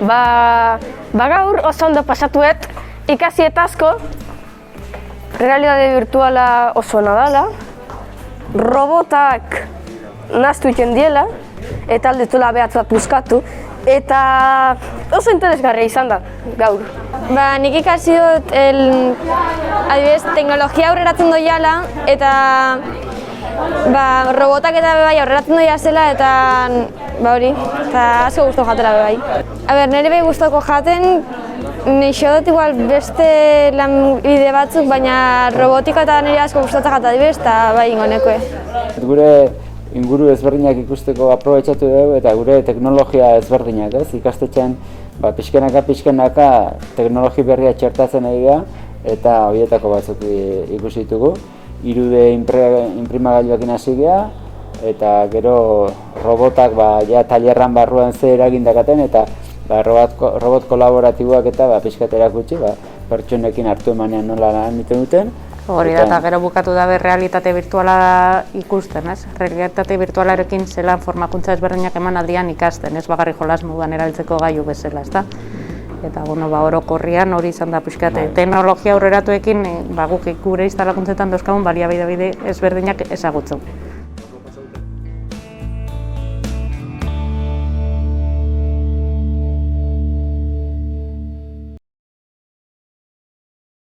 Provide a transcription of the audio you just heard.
Gaur oso ondo pasatuet ikasi eta asko, realitate virtuala oso ona dela, robotak naztu egiten diela, eta aldetzula behatzat buskatu, eta oso interesgarria izan da, gaur. Nik ikasi dut, adibidez, teknologia aurreratzen doiala, eta robotak eta bebai aurreratzen doia zela, eta asko guztu jatela bebai. Nire behi guztoko jaten, nixo dut igual beste lanbide batzuk, baina robotika eta nire asko gustatzen jata adibidez, eta bai ingo nekoe. Gure inguru ezberdinak ikusteko aprobetxatu dugu eta gure teknologia ezberdinak, ez? Ikastetxean pixkanaka teknologi berria txertatzen ari da eta horietako batzuk ikusi ditugu. 3D inprimagailuekin hasi geha eta gero robotak tailerran barruan ze eragin dakaten eta robot kolaboratiboak eta pixkat erakutsi pertsonekin hartu emanean nola lan egiten duten. Hori da, eta gero bukatu da realitate virtuala ikusten, ez? Realitate virtualarekin zelan formakuntza ezberdinak eman aldian ikasten, ez bakarrik jolas moduan erabiltzeko gailu bezala, ezta? Eta, orokorrian hori izan da pixkate. Teknologia aurreratuekin guk gure instalakuntzetan dauzkagun baliabide ezberdinak ezagutzen.